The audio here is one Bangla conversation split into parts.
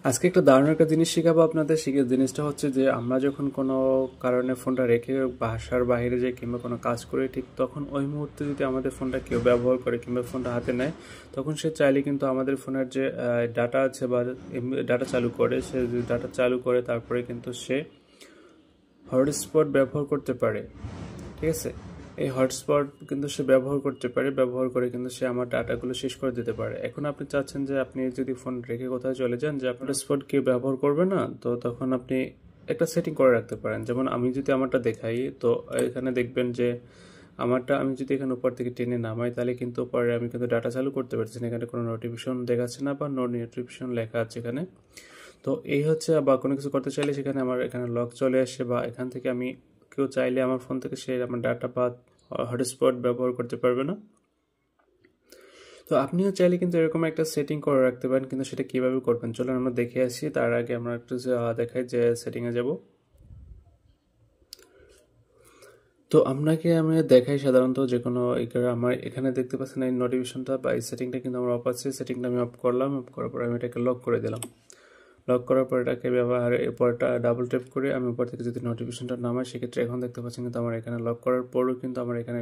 আজকে একটা দারুণ একটা জিনিস শেখাবো আপনাদের। জিনিসটা হচ্ছে যে আমরা যখন কোনো কারণে ফোনটা রেখে বাসার বাইরে যাই কিংবা কোনো কাজ করে, ঠিক তখন ওই মুহূর্তে যদি আমাদের ফোনটা কেউ ব্যবহার করে কিংবা ফোনটা হাতে নেয়, তখন সে চাইলে কিন্তু আমাদের ফোনের যে ডাটা আছে বা ডাটা চালু করে, সে যদি ডাটা চালু করে তারপরে কিন্তু সে হটস্পট ব্যবহার করতে পারে। ঠিক আছে, এই হটস্পট কিন্তু সে ব্যবহার করতে পারে, ব্যবহার করে কিন্তু সে আমার ডাটাগুলো শেষ করে দিতে পারে। এখন আপনি চাচ্ছেন যে আপনি যদি ফোন রেখে কোথাও চলে যান, যে আপনার হটস্পট কেউ ব্যবহার করবে না, তো তখন আপনি একটা সেটিং করে রাখতে পারেন। যেমন আমি যদি আমারটা দেখাই, তো এখানে দেখবেন যে আমারটা আমি যদি এখানে উপর থেকে টেনে নামাই, তাহলে কিন্তু পরে আমি কিন্তু ডাটা চালু করতে পারছি না। এখানে কোনো নোটিফিকেশন দেখাচ্ছে না বা নো নোটিফিকেশন লেখা আছে এখানে। তো এই হচ্ছে, বা কোনো কিছু করতে চাইলে সেখানে আমার এখানে লক চলে আসে, বা এখান থেকে আমি কেউ চাইলে আমার ফোন থেকে সে আমার ডাটা বা হটস্পট ব্যবহার করতে পারবে না। তো আপনিও চাইলে কিন্তু এরকম একটা সেটিং করে রাখতে পারেন, কিন্তু সেটা কিভাবে করবেন চলুন আমরা দেখে আসি। তার আগে আমরা একটু দেখাই যে সেটিংয়ে যাব। তো আপনাকে আমি দেখাই সাধারণত যে কোনো আমার এখানে দেখতে পাচ্ছেন এই নোটিফিকেশনটা বা এই সেটিংটা কিন্তু আমার অফ আছে। সেটিংটা আমি অফ করলাম, অফ করার পর আমি এটাকে লক করে দিলাম। লক করার পর এটাকে এরপরটা ডাবল ট্যাপ করে আমি উপর থেকে যদি নোটিফিকেশনটা নামাই, সেক্ষেত্রে এখন দেখতে পাচ্ছেন কিন্তু আমার এখানে লক করার পরও কিন্তু আমার এখানে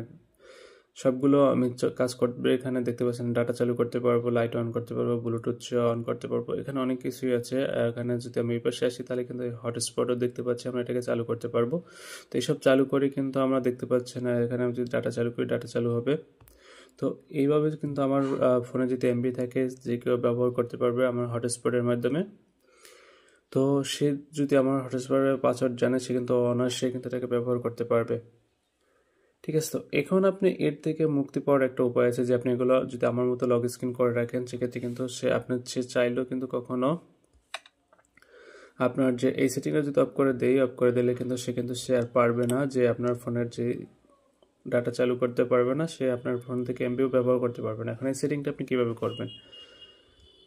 সবগুলো আমি কাজ করবে। এখানে দেখতে পাচ্ছেন ডাটা চালু করতে পারবো, লাইট অন করতে পারবো, ব্লুটুথ অন করতে পারবো, এখানে অনেক কিছুই আছে। এখানে যদি আমি এই পাশে আসি, তাহলে কিন্তু হটস্পটও দেখতে পাচ্ছি, আমরা এটাকে চালু করতে পারবো। তো এইসব চালু করে কিন্তু আমরা দেখতে পাচ্ছি না, এখানে আমি যদি ডাটা চালু করি ডাটা চালু হবে। তো এইভাবে কিন্তু আমার ফোনে যদি এমবি থাকে, যে কেউ ব্যবহার করতে পারবে আমার হটস্পটের মাধ্যমে। তো সে যদি আমার হটস্পটের পাসওয়ার্ড জানে, সে কিন্তু অনায়াসে কিন্তু এটাকে ব্যবহার করতে পারবে। ঠিক আছে, তো এখন আপনি এর থেকে মুক্তি পাওয়ার একটা উপায় আছে, যে আপনি এগুলো যদি আমার মতো লগ স্ক্রিন করে রাখেন, সেক্ষেত্রে কিন্তু সে চাইলেও কিন্তু কখনো আপনার যে এই সেটিংটা যদি অফ করে দেই, অফ করে দিলে কিন্তু সে আর পারবে না যে আপনার ফোনের যে ডাটা চালু করতে পারবে না, সে আপনার ফোন থেকে এমবিও ব্যবহার করতে পারবে না। এখন এই সেটিংটা আপনি কিভাবে করবেন?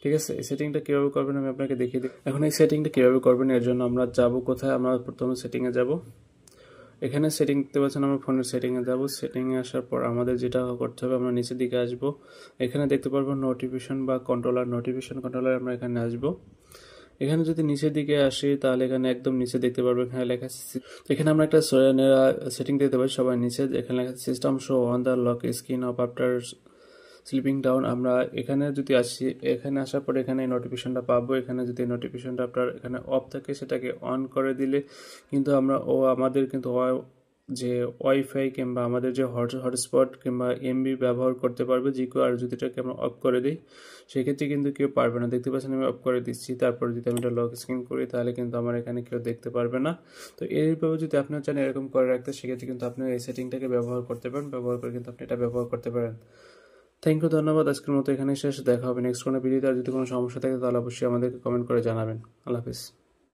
ঠিক আছে, এই সেটিংটা কীভাবে করবেন আমি আপনাকে দেখিয়ে দিই। এখন এই সেটিংটা কীভাবে করবেন, এর জন্য আমরা যাব কোথায়? আমরা প্রথমে সেটিংয়ে যাব। এখানে সেটিং দেখতে পাচ্ছেন, আমরা ফোনের সেটিংয়ে যাব। সেটিংয়ে আসার পর আমাদের যেটা করতে হবে, আমরা নিচের দিকে আসব। এখানে দেখতে পারবো নোটিফিকেশন বা নোটিফিকেশন কন্ট্রোলার, আমরা এখানে আসব। এখানে যদি নিচের দিকে আসি, তাহলে এখানে একদম নিচে দেখতে পারবো এখানে লেখা এখানে আমরা একটা সেটিং দেখতে পাই সবাই নিচে, এখানে লেখা system show on the lock screen off after sleeping down. আমরা এখানে যদি আসি, এখানে আসার পর এখানে নোটিফিকেশনটা পাবো। এখানে যদি নোটিফিকেশনটা আপনার এখানে অফ থাকে, সেটাকে অন করে দিলে কিন্তু আমাদের কিন্তু যে ওয়াইফাই কিংবা আমাদের যে হটস্পট কিংবা এমবি ব্যবহার করতে পারবে যে কেউ। আর যদি এটাকে আমরা অফ করে দিই, সেক্ষেত্রে কিন্তু কেউ পারবে না। দেখতে পাচ্ছেন আমি অফ করে দিচ্ছি, তারপর যদি আমি এটা লক স্ক্রিন করি, তাহলে কিন্তু আমার এখানে কেউ দেখতে পারবে না। তো এইভাবে যদি আপনার চান এরকম করে রাখতে, সেক্ষেত্রে কিন্তু আপনি এই সেটিংটাকে ব্যবহার করতে পারেন, ব্যবহার করে কিন্তু আপনি এটা ব্যবহার করতে পারেন। থ্যাংক ইউ, ধন্যবাদ। আজকের মতো এখানে শেষ, দেখা হবে নেক্সট কোনো ভিডিওতে। আর যদি কোনো সমস্যা থাকে তাহলে অবশ্যই আমাদেরকে কমেন্ট করে জানাবেন। আল্লাহ হাফিজ।